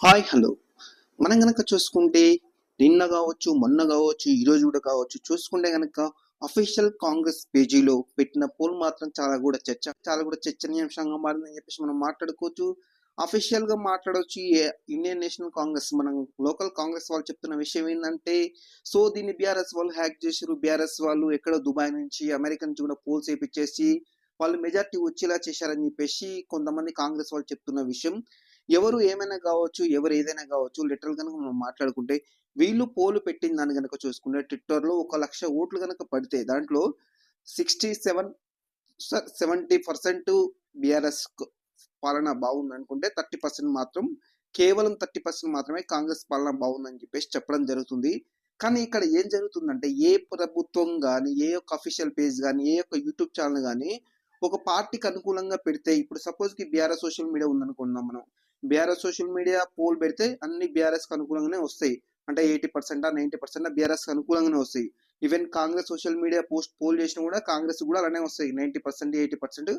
Hi hello. మనం గనక చూసుకుంటే నిన్న కావచ్చు, మొన్న కావచ్చు, ఈరోజు కూడా కావచ్చు, చూసుకుంటే గనక అఫీషియల్ కాంగ్రెస్ పేజీలో పెట్టిన పోల్ మాత్రం చాలా కూడా చర్చనీయాంశంగా మారిందని చెప్పేసి మనం మాట్లాడుకోవచ్చు. అఫీషియల్ గా మాట్లాడవచ్చు. ఇండియన్ నేషనల్ కాంగ్రెస్ మనం లోకల్ కాంగ్రెస్ వాళ్ళు చెప్తున్న విషయం ఏంటంటే, సో దీన్ని బీఆర్ఎస్ వాళ్ళు హ్యాక్ చేసారు. బీఆర్ఎస్ వాళ్ళు ఎక్కడో దుబాయ్ నుంచి, అమెరికా నుంచి కూడా పోల్స్ వేయించేసి వాళ్ళు మెజార్టీ వచ్చేలా చేశారని చెప్పేసి కొంతమంది కాంగ్రెస్ వాళ్ళు చెప్తున్న విషయం. ఎవరు ఏమైనా కావచ్చు, ఎవరు ఏదైనా కావచ్చు, లిటరల్ కనుక మనం మాట్లాడుకుంటే వీళ్ళు పోలు పెట్టిన దాన్ని కనుక చూసుకుంటే ట్విట్టర్లో 1,00,000 ఓట్లు కనుక పడితే దాంట్లో 70% బీఆర్ఎస్ పాలన బాగుంది అనుకుంటే 30% మాత్రం, కేవలం 30% మాత్రమే కాంగ్రెస్ పాలన బాగుందని చెప్పేసి చెప్పడం జరుగుతుంది. కానీ ఇక్కడ ఏం జరుగుతుందంటే ఏ ప్రభుత్వం కానీ, ఏ యొక్క అఫీషియల్ పేజ్ కానీ, ఏ యొక్క యూట్యూబ్ ఛానల్ కానీ ఒక పార్టీకి అనుకూలంగా పెడితే, ఇప్పుడు సపోజ్కి బీఆర్ఎస్ సోషల్ మీడియా ఉందనుకున్నాం మనం. బీఆర్ఎస్ సోషల్ మీడియా పోల్ పెడితే అన్ని బీఆర్ఎస్ కి అనుకూలంగానే వస్తాయి. అంటే 80% 90% బీఆర్ఎస్ కి అనుకూలంగానే వస్తాయి. Even Congress social media poll చేసినా కూడా కాంగ్రెస్ కూడా అలానే వస్తాయి. 90% 80%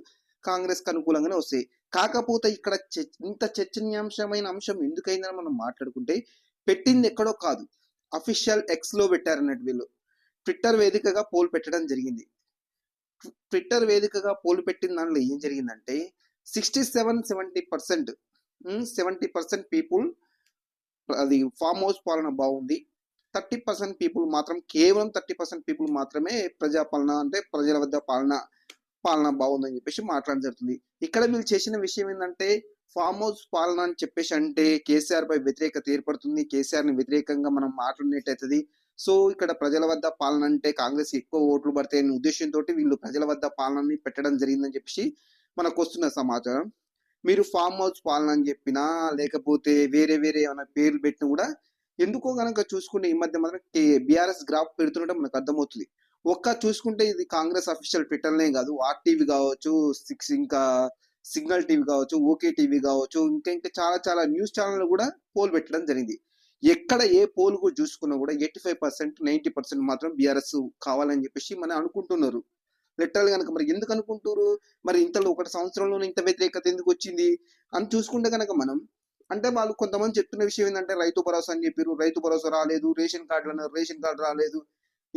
కాంగ్రెస్ కి అనుకూలంగానే వస్తాయి. కాకపోతే ఇక్కడ ఇంత చర్చనీయాంశమైన అంశం ఎందుకైందని మనం మాట్లాడుకుంటే, పెట్టింది ఎక్కడో కాదు, అఫీషియల్ ఎక్స్ లో పెట్టారన్నట్టు వీళ్ళు. ట్విట్టర్ వేదికగా పోల్ పెట్టడం జరిగింది. ట్విట్టర్ వేదికగా పోల్ పెట్టిన దానిలో ఏం జరిగిందంటే 70% పీపుల్ అది ఫామ్ హౌస్ పాలన బాగుంది, 30% పీపుల్ మాత్రం, కేవలం 30% పీపుల్ మాత్రమే ప్రజాపాలన అంటే ప్రజల వద్ద పాలన బాగుందని చెప్పేసి మాట్లాడడం జరుగుతుంది. ఇక్కడ వీళ్ళు చేసిన విషయం ఏంటంటే, ఫామ్ హౌస్ పాలన అని చెప్పేసి అంటే కేసీఆర్ పై వ్యతిరేకత ఏర్పడుతుంది, కేసీఆర్ ని వ్యతిరేకంగా మనం మాట్లాడినట్టయితుంది. సో ఇక్కడ ప్రజల వద్ద పాలన అంటే కాంగ్రెస్ ఎక్కువ ఓట్లు పడతాయనే ఉద్దేశంతో వీళ్ళు ప్రజల వద్ద పాలనని పెట్టడం జరిగిందని చెప్పేసి మనకు వస్తున్న సమాచారం. మీరు ఫామ్ హౌస్ పాలన అని చెప్పినా, లేకపోతే వేరే ఏమైనా పేర్లు పెట్టినా కూడా ఎందుకో కనుక చూసుకుంటే ఈ మధ్య మాత్రం బీఆర్ఎస్ గ్రాఫ్ పెడుతుంటే మనకు అర్థమవుతుంది. చూసుకుంటే ఇది కాంగ్రెస్ అఫీషియల్ ట్విట్టర్నే కాదు, ఆర్టీవీ కావచ్చు, ఇంకా సిగ్నల్ టీవీ కావచ్చు, ఓకే టీవీ కావచ్చు, ఇంకా చాలా న్యూస్ ఛానల్ కూడా పోల్ పెట్టడం జరిగింది. ఎక్కడ ఏ పోల్ కూడా చూసుకున్నా కూడా 85% 90% మాత్రం బీఆర్ఎస్ కావాలని చెప్పేసి మనం అనుకుంటున్నారు. లిటరల్ కనుక మరి ఎందుకు అనుకుంటారు, మరి ఇంతలో 1 సంవత్సరంలోనే ఇంత వ్యతిరేకత ఎందుకు వచ్చింది అని చూసుకుంటే కనుక మనం, అంటే వాళ్ళు కొంతమంది చెప్తున్న విషయం ఏంటంటే రైతు భరోసా అని చెప్పారు, రైతు భరోసా రాలేదు, రేషన్ కార్డులు అన్నారు, రేషన్ కార్డు రాలేదు,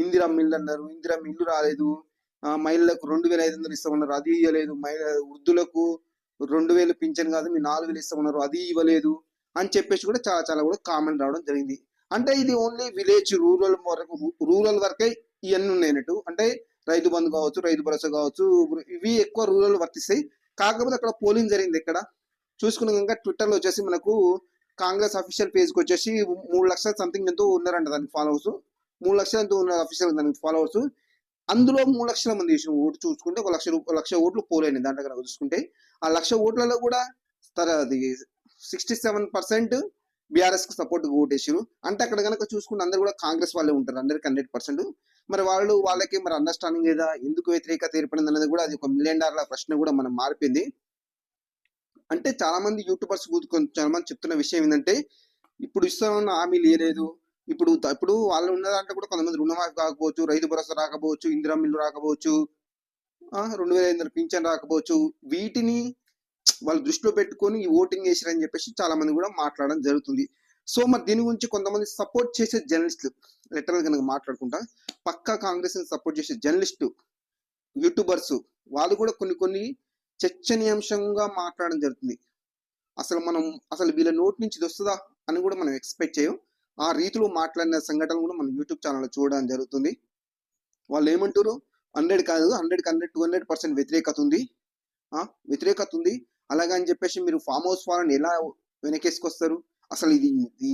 ఇందిరమ్మ ఇల్లు అన్నారు, ఇందిరమ్మ ఇల్లు రాలేదు, మహిళలకు 2,500 ఇస్తామన్నారు, అది ఇవ్వలేదు, వృద్ధులకు 2,000 పింఛన్ కాదు మీ 4,000 ఇస్తామన్నారు, అది ఇవ్వలేదు అని చెప్పేసి కూడా చాలా కూడా కామెంట్ రావడం జరిగింది. అంటే ఇది ఓన్లీ విలేజ్ రూరల్ వరకే ఇవన్నీ ఉన్నాయన్నట్టు. అంటే రైతు బంధు కావచ్చు, రైతు భరోసా కావచ్చు, ఇవి ఎక్కువ రూరల్ వర్తిస్తాయి. కాకపోతే అక్కడ పోలింగ్ జరిగింది ఎక్కడ చూసుకున్న కనుక ట్విట్టర్లో వచ్చేసి మనకు కాంగ్రెస్ అఫీషియల్ పేజ్కి వచ్చేసి 3 లక్షల సంథింగ్ ఎంతో ఉన్నారంట దానికి ఫాలోవర్స్. 3 లక్షలు ఎంతో ఉన్నారు అఫీషియల్ దానికి ఫాలోవర్స్. అందులో 3 లక్షల మంది చేసిన ఓటు చూసుకుంటే 1 లక్ష ఓట్లు పోలైంది. దాంట్లో కనుక చూసుకుంటే ఆ 1,00,000 ఓట్లలో కూడా అది 67% బీఆర్ఎస్ కు సపోర్ట్ ఓటేసారు. అంటే అక్కడ కనుక చూసుకుంటే అందరు కూడా కాంగ్రెస్ వాళ్ళే ఉంటారు, అందరికి 100%. మరి వాళ్ళకి మరి అండర్స్టాండింగ్ లేదా, ఎందుకు వ్యతిరేకత ఏర్పడింది అనేది కూడా అది $1 మిలియన్ ప్రశ్న కూడా మనం మారిపోయింది. అంటే చాలా మంది యూట్యూబర్స్ చాలా మంది చెప్తున్న విషయం ఏంటంటే, ఇప్పుడు ఇస్తామన్న హామీ లేదు, ఇప్పుడు వాళ్ళు ఉన్న దాంట్లో కూడా కొంతమంది రుణమాఫీ కాకపోవచ్చు, రైతు భరోసా రాకపోవచ్చు, ఇందిరమ్మ ఇల్లు రాకపోవచ్చు, 2,500 పింఛన్ రాకపోవచ్చు, వీటిని వాళ్ళు దృష్టిలో పెట్టుకొని ఓటింగ్ వేసారని చెప్పేసి చాలా మంది కూడా మాట్లాడడం జరుగుతుంది. సో మరి దీని గురించి కొంతమంది సపోర్ట్ చేసే జర్నలిస్టులు, లిటరల్ కనుక మాట్లాడుకుంటా పక్కా కాంగ్రెస్ ని సపోర్ట్ చేసే జర్నలిస్టు యూట్యూబర్స్ వాళ్ళు కూడా కొన్ని చర్చనీయాంశంగా మాట్లాడడం జరుగుతుంది. అసలు వీళ్ళ నోటి నుంచి ఇది వస్తుందా అని కూడా మనం ఎక్స్పెక్ట్ చేయం. ఆ రీతిలో మాట్లాడిన సంఘటనలు కూడా మన యూట్యూబ్ ఛానల్లో చూడడం జరుగుతుంది. వాళ్ళు ఏమంటారు, 100 కాదు 200% వ్యతిరేకత ఉంది అలాగని చెప్పేసి మీరు ఫామ్ హౌస్ వాళ్ళని ఎలా వెనకేసుకొస్తారు, అసలు ఈ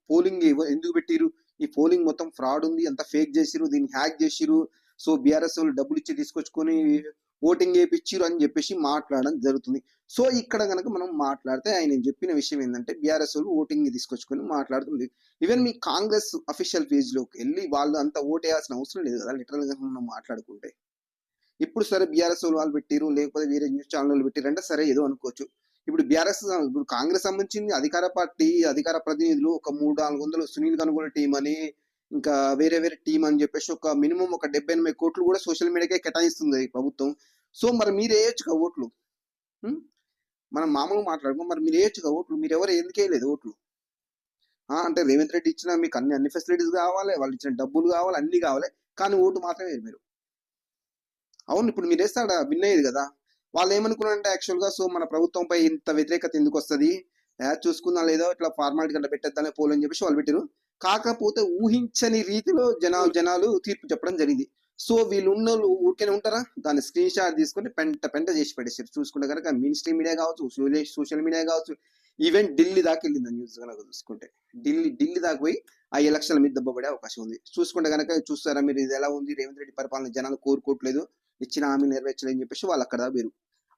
పోలింగ్ ఎందుకు పెట్టిరు, ఈ పోలింగ్ మొత్తం ఫ్రాడ్ ఉంది, అంత ఫేక్ చేసిరు, దీన్ని హ్యాక్ చేసిరు, సో బీఆర్ఎస్ వాళ్ళు డబ్బులు ఇచ్చి తీసుకొచ్చుకొని ఓటింగ్ వేయించిరు అని చెప్పేసి మాట్లాడడం జరుగుతుంది. సో ఇక్కడ కనుక మనం మాట్లాడితే ఆయన చెప్పిన విషయం ఏంటంటే, బీఆర్ఎస్ వాళ్ళు ఓటింగ్ తీసుకొచ్చుకొని మాట్లాడుతుంది. ఈవెన్ మీ కాంగ్రెస్ అఫీషియల్ పేజ్ లోకి వెళ్ళి వాళ్ళు అంత ఓటేయాల్సిన అవసరం లేదు కదా లిటరల్ గా మనం మాట్లాడుకుంటే. ఇప్పుడు సరే బీఆర్ఎస్ వాళ్ళు పెట్టిరు, లేకపోతే వేరే న్యూస్ ఛానల్ పెట్టిరు అంటే సరే ఏదో అనుకోవచ్చు. ఇప్పుడు కాంగ్రెస్ సంబంధించింది అధికార పార్టీ, అధికార ప్రతినిధులు ఒక 300-400 సునీల్ కనుగోలు టీం అని, ఇంకా వేరే టీం అని చెప్పేసి ఒక మినిమం ఒక 70-80 కోట్లు కూడా సోషల్ మీడియాకే కేటాయిస్తుంది ప్రభుత్వం. సో మరి మీరు వేయొచ్చుగా ఓట్లు, మనం మామూలుగా మాట్లాడుకో, మరి మీరు వేయొచ్చుగా ఓట్లు, మీరు ఎవరు ఎందుకు వేయలేదు ఓట్లు? అంటే రేవంత్ రెడ్డి ఇచ్చిన మీకు అన్ని ఫెసిలిటీస్ కావాలి, వాళ్ళు ఇచ్చిన డబ్బులు కావాలి, అన్ని కావాలి, కానీ ఓటు మాత్రమే వేయరు మీరు. అవును, ఇప్పుడు మీరు వేస్తాడ విన్ అయ్యేది కదా. వాళ్ళు ఏమనుకున్నారంటే యాక్చువల్గా సో మన ప్రభుత్వంపై ఇంత వ్యతిరేకత ఎందుకు వస్తుంది, చూసుకుందాం లేదో ఇట్లా ఫార్మాలిటీ గంట పెట్టేద్దానే పోలు అని చెప్పేసి వాళ్ళు పెట్టారు. కాకపోతే ఊహించని రీతిలో జనాలు తీర్పు చెప్పడం జరిగింది. సో వీళ్ళు ఉన్న ఊరికేనే ఉంటారా, దాన్ని స్క్రీన్ షాట్ తీసుకొని పెంట పెంట చేసి పెట్టేసారు. చూసుకుంటే కనుక మెయిన్ స్ట్రీమ్ మీడియా కావచ్చు, సోషల్ మీడియా కావచ్చు, ఈవెన్ ఢిల్లీ దాకా వెళ్ళింది న్యూస్ కనుక చూసుకుంటే. ఢిల్లీ దాకా పోయి ఆ ఎలక్షన్ల మీద దెబ్బపడే అవకాశం ఉంది. చూసుకుంటే కనుక చూస్తారా మీరు, ఇది ఎలా ఉంది, రేవంత్ రెడ్డి పరిపాలన జనాలు కోరుకోవట్లేదు, ఇచ్చిన హామీ నెరవేర్చలేదని చెప్పేసి వాళ్ళు అక్కడ వేరు.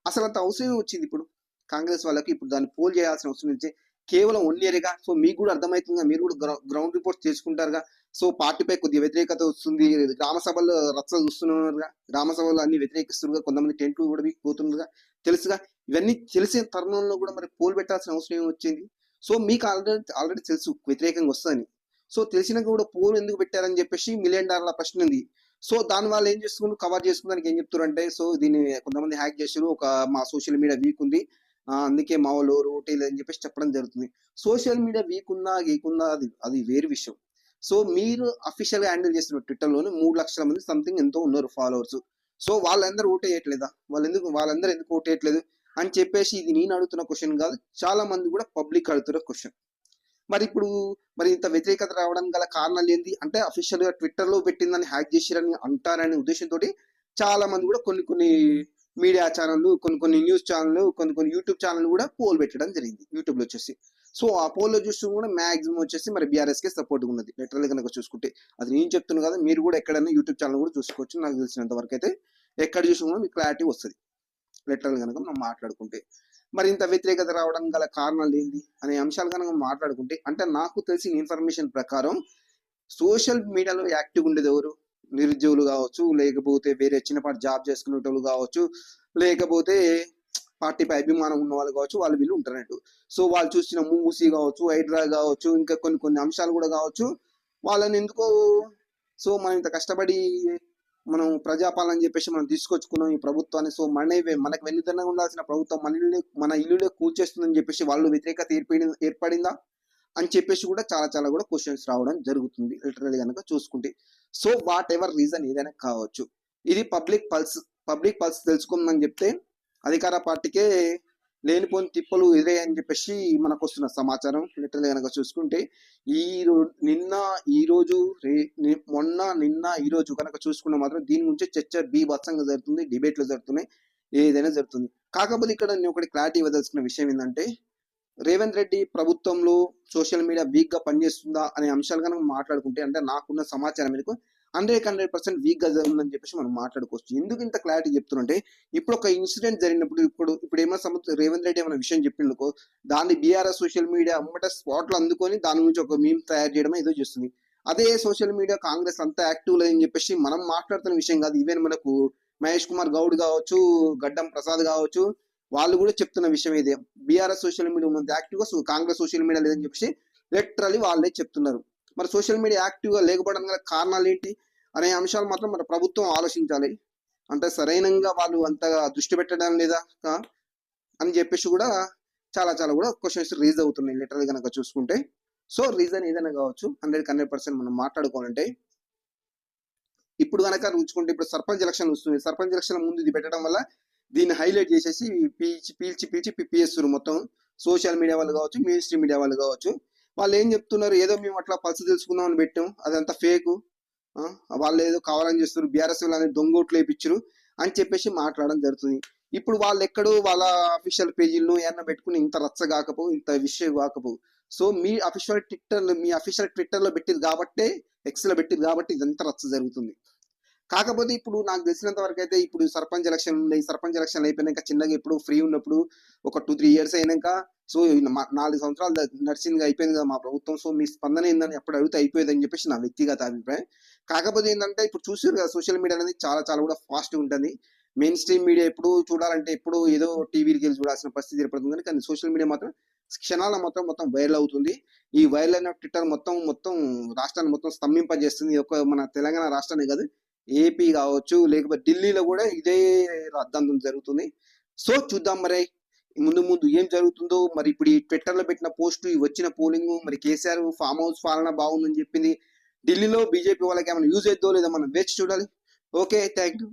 అసలు అంత అవసరం వచ్చింది ఇప్పుడు కాంగ్రెస్ వాళ్ళకి, ఇప్పుడు దాన్ని పోల్ చేయాల్సిన అవసరం నుంచి కేవలం 1 ఇయర్గా. సో మీకు కూడా అర్థమవుతుందిగా, మీరు కూడా గ్రౌండ్ రిపోర్ట్స్ చేసుకుంటారుగా. సో పార్టీపై కొద్దిగా వ్యతిరేకత వస్తుంది, గ్రామ సభల్లో రచ్చ చూస్తున్నారుగా, గ్రామ సభల్లో అన్ని వ్యతిరేకిస్తున్నారు, కొంతమంది టెంట్లు కూడా పోతున్నారుగా, తెలుసుగా. ఇవన్నీ తెలిసిన తరుణంలో కూడా మరి పోల్ పెట్టాల్సిన అవసరం ఏమి వచ్చింది? సో మీకు ఆల్రెడీ తెలుసు వ్యతిరేకంగా వస్తుందని. సో తెలిసినాక కూడా పోల్ ఎందుకు పెట్టారని చెప్పేసి $1 మిలియన్ ప్రశ్న ఉంది. సో దాని వాళ్ళు ఏం చేస్తున్నారు, కవర్ చేసుకోవడానికి ఏం చెప్తారంటే, సో దీన్ని కొంతమంది హ్యాక్ చేసారు, మా సోషల్ మీడియా వీక్ ఉంది, అందుకే మా వాళ్ళు ఓటీలు అని చెప్పేసి చెప్పడం జరుగుతుంది. సోషల్ మీడియా వీక్ ఉందా గీకుందా అది వేరు విషయం. సో మీరు అఫీషియల్ గా హ్యాండిల్ చేస్తున్న ట్విట్టర్లోనే 3 లక్షల మంది సంథింగ్ ఎంతో ఉన్నారు ఫాలోవర్స్. సో వాళ్ళందరూ ఓటేయట్లేదా, వాళ్ళందరూ ఎందుకు ఓటేయట్లేదు అని చెప్పేసి ఇది నేను అడుగుతున్న క్వశ్చన్ కాదు, చాలా మంది కూడా పబ్లిక్ అడుగుతున్న క్వశ్చన్. మరి ఇంత వ్యతిరేకత రావడం గల కారణాలు ఏంటి అంటే, అఫీషియల్ గా ట్విట్టర్ లో పెట్టిందని హ్యాక్ చేసిరని అంటారనే ఉద్దేశంతో చాలా మంది కూడా కొన్ని మీడియా ఛానళ్ళు, కొన్ని న్యూస్ ఛానళ్ళు, కొన్ని యూట్యూబ్ ఛానల్ కూడా పోల్ పెట్టడం జరిగింది యూట్యూబ్ లో వచ్చేసి. సో ఆ పోల్ లో చూస్తూ కూడా మాక్సిమం వచ్చేసి మరి బీఆర్ఎస్ కే సపోర్ట్ ఉన్నది లిటరల్ కనుక చూసుకుంటే. అది నేను చెప్తున్నా కదా, మీరు కూడా ఎక్కడైనా యూట్యూబ్ ఛానల్ కూడా చూసుకోవచ్చు. నాకు తెలిసినంత వరకు అయితే ఎక్కడ చూసుకున్నా మీకు క్లారిటీ వస్తుంది లిటరల్ కనుక మనం మాట్లాడుకుంటే. మరి ఇంత వ్యతిరేకత రావడం గల కారణాలు ఏంటి అనే అంశాలు కనుక మాట్లాడుకుంటే, అంటే నాకు తెలిసిన ఇన్ఫర్మేషన్ ప్రకారం సోషల్ మీడియాలో యాక్టివ్ ఉండేది ఎవరు, నిరుద్యోగులు కావచ్చు, లేకపోతే వేరే చిన్నపాటి జాబ్ చేసుకునేటోళ్ళు కావచ్చు, లేకపోతే పార్టీపై అభిమానం ఉన్న వాళ్ళు కావచ్చు, వాళ్ళు వీళ్ళు ఉంటారన్నట్టు. సో వాళ్ళు చూసిన మూవీ కావచ్చు, హైడ్రా కావచ్చు, ఇంకా కొన్ని అంశాలు కూడా కావచ్చు, వాళ్ళని ఎందుకో సో మనం ఇంత కష్టపడి మనం ప్రజాపాలన అని చెప్పేసి మనం తీసుకొచ్చుకున్నాం ఈ ప్రభుత్వాన్ని, సో మనకు వెన్నుదన్నంగా ఉండాల్సిన ప్రభుత్వం మన ఇల్లులే కూల్చేస్తుందని చెప్పేసి వాళ్ళు వ్యతిరేకత ఏర్పడిందా అని చెప్పేసి కూడా చాలా కూడా క్వశ్చన్స్ రావడం జరుగుతుంది లిటరల్లీ కనుక చూసుకుంటే. సో వాట్ ఎవర్ రీజన్ ఏదైనా కావచ్చు, ఇది పబ్లిక్ పల్స్ తెలుసుకుందని చెప్తే అధికార పార్టీకే లేనిపోని తిప్పలు ఎదురయ్యని చెప్పేసి మనకు వస్తున్న సమాచారం లిటరల్లీ కనుక చూసుకుంటే. నిన్న ఈ రోజు కనుక చూసుకున్న మాత్రం దీని గురించి చర్చ బీభత్సంగా జరుగుతుంది, డిబేట్లు జరుగుతున్నాయి, ఏదైనా జరుగుతుంది. కాకపోతే ఇక్కడ నేను ఒకటి క్లారిటీ ఇవ్వదలుచుకున్న విషయం ఏంటంటే, రేవంత్ రెడ్డి ప్రభుత్వంలో సోషల్ మీడియా వీక్ గా పనిచేస్తుందా అనే అంశాలు కనుక మాట్లాడుకుంటే, అంటే నాకున్న సమాచారం మీకు 100% వీక్ గా ఉందని చెప్పేసి మనం మాట్లాడుకోవచ్చు. ఎందుకు ఇంత క్లారిటీ చెప్తున్నంటే, ఇప్పుడు ఒక ఇన్సిడెంట్ జరిగినప్పుడు ఇప్పుడు ఏమైనా రేవంత్ రెడ్డి ఏమైనా విషయం చెప్పిండుకో, దాన్ని బీఆర్ఎస్ సోషల్ మీడియా అమ్మట స్పాట్ లో అందుకొని దాని గురించి ఒక మీమ్ తయారు చేయడం ఏదో చేస్తుంది. అదే సోషల్ మీడియా కాంగ్రెస్ అంతా యాక్టివ్ లేదని చెప్పేసి మనం మాట్లాడుతున్న విషయం కాదు. ఈవెన్ మనకు మహేష్ కుమార్ గౌడ్ కావచ్చు, గడ్డం ప్రసాద్ కావచ్చు, వాళ్ళు కూడా చెప్తున్న విషయం ఇదే. బీఆర్ఎస్ సోషల్ మీడియా ఉన్నది యాక్టివ్ గా, కాంగ్రెస్ సోషల్ మీడియా లేదని చెప్పేసి లిటరల్లీ వాళ్ళే చెప్తున్నారు. మరి సోషల్ మీడియా యాక్టివ్ గా లేకపోవడం గల కారణాలు ఏంటి అనే అంశాలు మాత్రం మన ప్రభుత్వం ఆలోచించాలి. అంటే సరైనంగా వాళ్ళు అంతగా దృష్టి పెట్టడం లేదా అని చెప్పేసి కూడా చాలా కూడా క్వశ్చన్స్ రీజ్ అవుతున్నాయి లిటరల్ కనుక చూసుకుంటే. సో రీజన్ ఏదైనా కావచ్చు, 100% మనం మాట్లాడుకోవాలంటే, ఇప్పుడు కనుక చూసుకుంటే ఇప్పుడు సర్పంచ్ ఎలక్షన్ వస్తుంది. సర్పంచ్ ఎలక్షన్ ముందు ఇది పెట్టడం వల్ల దీన్ని హైలైట్ చేసేసి పీల్చి పిప్పేస్తారు మొత్తం సోషల్ మీడియా వాళ్ళు కావచ్చు, మెయిన్ స్ట్రీమ్ మీడియా వాళ్ళు కావచ్చు. వాళ్ళు ఏం చెప్తున్నారు, ఏదో మేము అట్లా పల్స్ తెలుసుకుందాం అని పెట్టాం, అదంతా ఫేకు, వాళ్ళు ఏదో కావాలని చేస్తారు, బీఆర్ఎస్ వాళ్ళు దొంగోట్లు వేయించరు అని చెప్పేసి మాట్లాడడం జరుగుతుంది. ఇప్పుడు వాళ్ళు ఎక్కడో వాళ్ళ అఫీషియల్ పేజీలను ఏమన్నా పెట్టుకుని ఇంత రచ్చ కాకపోవు, ఇంత విషయం కాకపోవు. సో మీ అఫీషియల్ ట్విట్టర్ లో పెట్టింది కాబట్టే, ఎక్స్ లో పెట్టింది కాబట్టి ఇదంతా రచ్చ జరుగుతుంది. కాకపోతే ఇప్పుడు నాకు తెలిసినంత వరకు అయితే ఇప్పుడు సర్పంచ్ ఎలక్షన్ ఉన్నాయి. సర్పంచ్ ఎలక్షన్ అయిపోయినాక చిన్నగా ఇప్పుడు ఫ్రీ ఉన్నప్పుడు ఒక 2-3 years అయినాక, సో 4 సంవత్సరాలు నడిచింది అయిపోయింది కదా మా ప్రభుత్వం, సో మీ స్పందన ఏందని అప్పుడు అడిగితే అయిపోయేది అని చెప్పేసి నా వ్యక్తిగత అభిప్రాయం. కాకపోతే ఏంటంటే ఇప్పుడు చూసారు కదా, సోషల్ మీడియా అనేది చాలా కూడా ఫాస్ట్ ఉంటుంది. మెయిన్ స్ట్రీమ్ మీడియా ఎప్పుడు చూడాలంటే ఎప్పుడు ఏదో టీవీకి వెళ్ళి చూడాల్సిన పరిస్థితి ఏర్పడుతుంది, కానీ సోషల్ మీడియా మాత్రం క్షణాల మొత్తం వైరల్ అవుతుంది. ఈ వైరల్ అయిన ట్విట్టర్ మొత్తం రాష్ట్రాన్ని మొత్తం స్తంభింపజేస్తుంది. ఒక మన తెలంగాణ రాష్ట్రాన్ని కాదు, ఏపీ కావచ్చు, లేకపోతే ఢిల్లీలో కూడా ఇదే రాద్ధాంతం జరుగుతుంది. సో చూద్దాం మరి ముందు ముందు ఏం జరుగుతుందో మరి ఇప్పుడు ఈ ట్విట్టర్లో పెట్టిన పోస్టు వచ్చిన పోలింగ్ మరి కేసీఆర్ ఫామ్ హౌస్ పాలన బాగుందని చెప్పింది ఢిల్లీలో బీజేపీ వాళ్ళకి ఏమైనా యూజ్ అవుతుందో లేదో మనం వేచి చూడాలి. Okay, thank you.